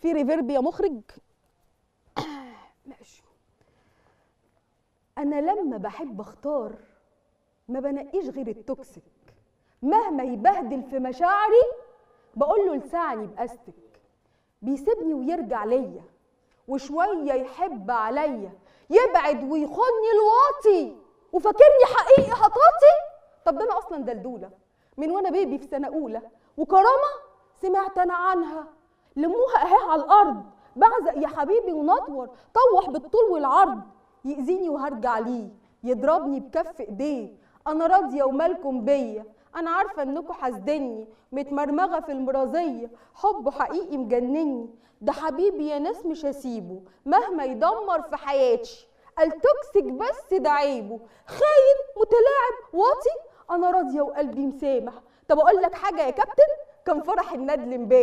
في ريفيرب يا مخرج؟ ماشي. انا لما بحب اختار ما بنقيش غير التوكسيك، مهما يبهدل في مشاعري بقول له لسعني باستك، بيسيبني ويرجع ليا وشويه يحب عليا، يبعد ويخوني الواطي وفاكرني حقيقي هطاطي. طب ده انا اصلا دلدوله من وانا بيبي في سنه اولى، وكرامه سمعت انا عنها لموها اهي على الارض، بعزق يا حبيبي ونطور طوح بالطول والعرض، يأذيني وهرجع ليه يضربني بكف ايديه، انا راضيه ومالكم بيا، انا عارفه انكم حاسدني متمرمغه في المرازيه، حبه حقيقي مجنني، ده حبيبي يا ناس مش هسيبه مهما يدمر في حياتي، التوكسيك بس ده عيبه، خاين متلاعب واطي، انا راضيه وقلبي مسامح. طب اقول لك حاجه يا كابتن، كان فرح الندل امبارح